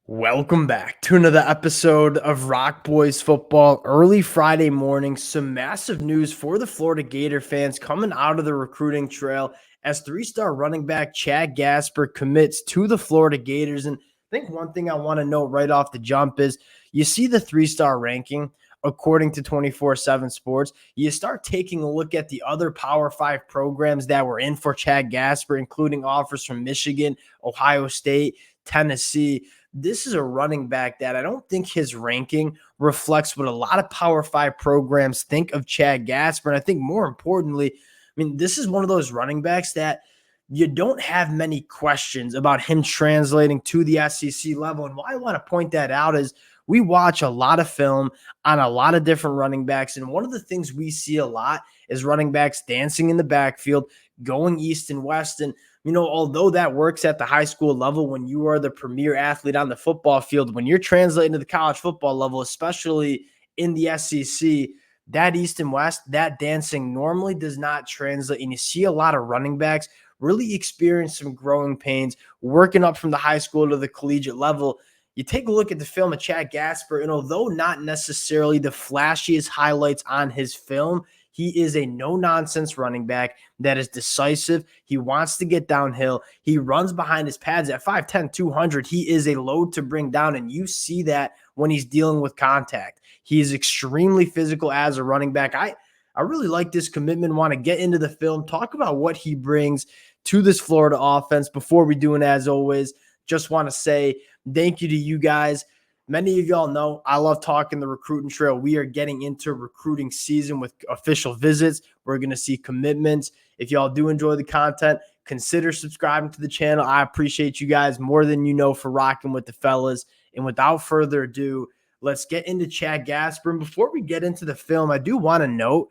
Welcome back to another episode of Rock Boys Football. Early Friday morning, some massive news for the Florida Gator fans coming out of the recruiting trail as three-star running back Chad Gasper commits to the Florida Gators. And I think one thing I want to note right off the jump is you see the three-star ranking according to 24/7 Sports. You start taking a look at the other Power 5 programs that were in for Chad Gasper, including offers from Michigan, Ohio State, Tennessee. This is a running back that I don't think his ranking reflects what a lot of Power 5 programs think of Chad Gasper. And I think more importantly, this is one of those running backs that you don't have many questions about him translating to the SEC level. And why I want to point that out is we watch a lot of film on a lot of different running backs. And one of the things we see a lot is running backs dancing in the backfield, going east and west. And although that works at the high school level when you are the premier athlete on the football field, when you're translating to the college football level, especially in the SEC, that east and west, that dancing normally does not translate. And you see a lot of running backs really experience some growing pains working up from the high school to the collegiate level. You take a look at the film of Chad Gasper, and although not necessarily the flashiest highlights on his film, he is a no-nonsense running back that is decisive. He wants to get downhill. He runs behind his pads at 5'10", 200. He is a load to bring down, and you see that when he's dealing with contact. He is extremely physical as a running back. I really like this commitment, want to get into the film, talk about what he brings to this Florida offense. Before we do, and as always, just want to say thank you to you guys. Many of y'all know I love talking the recruiting trail. We are getting into recruiting season with official visits. We're going to see commitments. If y'all do enjoy the content, consider subscribing to the channel. I appreciate you guys more than you know for rocking with the fellas. And without further ado, let's get into Chad Gasper. And before we get into the film, I do want to note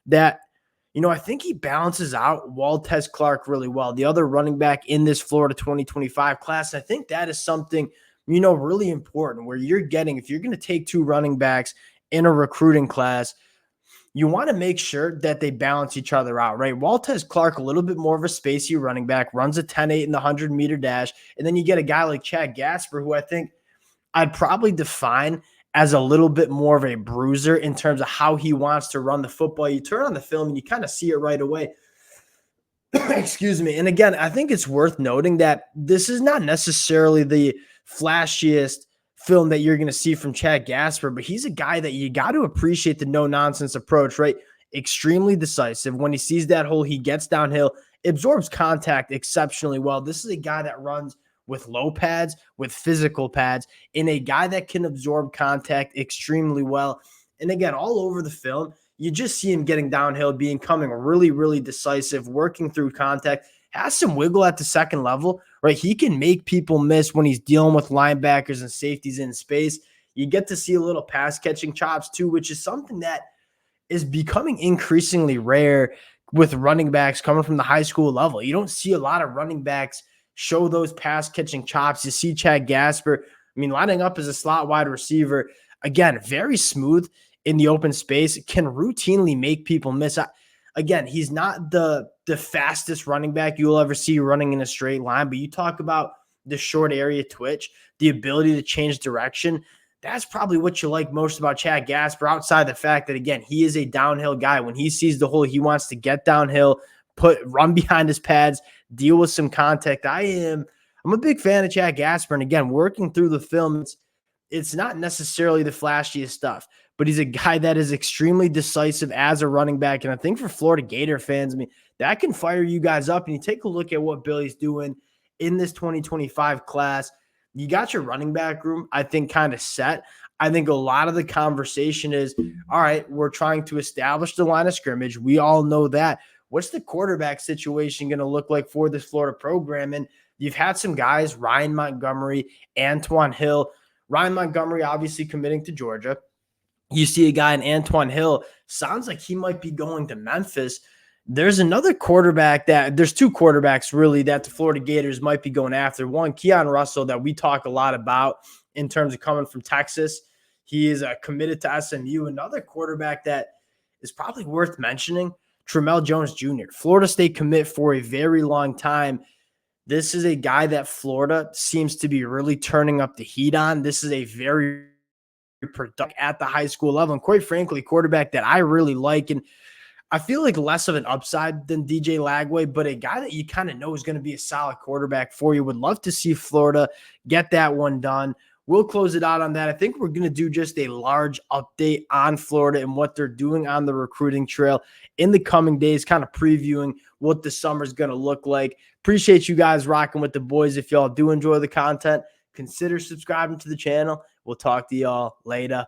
that I think he balances out Waltez Clark really well, the other running back in this Florida 2025 class. I think that is something really important where if you're going to take two running backs in a recruiting class, you want to make sure that they balance each other out, right? Waltez Clark, a little bit more of a spacey running back, runs a 10.8 in the 100-meter dash. And then you get a guy like Chad Gasper, who I think I'd probably define as a little bit more of a bruiser in terms of how he wants to run the football. You turn on the film and you kind of see it right away. Excuse me. And again, I think it's worth noting that this is not necessarily the flashiest film that you're going to see from Chad Gasper, but he's a guy that you got to appreciate the no-nonsense approach, right? Extremely decisive. When he sees that hole, he gets downhill, absorbs contact exceptionally well. This is a guy that runs with low pads, with physical pads, and a guy that can absorb contact extremely well. And again, all over the film, you just see him getting downhill, becoming really, really decisive, working through contact, has some wiggle at the second level, right? He can make people miss when he's dealing with linebackers and safeties in space. You get to see a little pass catching chops too, which is something that is becoming increasingly rare with running backs coming from the high school level. You don't see a lot of running backs show those pass catching chops. You see Chad Gasper, lining up as a slot wide receiver, again, very smooth in the open space, can routinely make people miss. Again, he's not the fastest running back you'll ever see running in a straight line, but you talk about the short area twitch, the ability to change direction. That's probably what you like most about Chad Gasper, outside the fact that, again, he is a downhill guy. When he sees the hole, he wants to get downhill, run behind his pads, deal with some contact. I'm a big fan of Chad Gasper. And again, working through the film, it's not necessarily the flashiest stuff, but he's a guy that is extremely decisive as a running back. And I think for Florida Gator fans, that can fire you guys up. And you take a look at what Billy's doing in this 2025 class. You got your running back room, I think, kind of set. I think a lot of the conversation is, all right, we're trying to establish the line of scrimmage. We all know that. What's the quarterback situation going to look like for this Florida program? And you've had some guys, Ryan Montgomery, Antoine Hill. Ryan Montgomery obviously committing to Georgia. You see a guy in Antoine Hill, sounds like he might be going to Memphis. There's another quarterback there's two quarterbacks really that the Florida Gators might be going after. One, Keon Russell, that we talk a lot about in terms of coming from Texas. He is committed to SMU. Another quarterback that is probably worth mentioning, Tramel Jones Jr., Florida State commit for a very long time. This is a guy that Florida seems to be really turning up the heat on. This is a very productive at the high school level, and quite frankly, quarterback that I really like. And I feel like less of an upside than DJ Lagway, but a guy that you kind of know is going to be a solid quarterback for you. Would love to see Florida get that one done. We'll close it out on that. I think we're going to do just a large update on Florida and what they're doing on the recruiting trail in the coming days, kind of previewing what the summer is going to look like. Appreciate you guys rocking with the boys. If y'all do enjoy the content, consider subscribing to the channel. We'll talk to y'all later.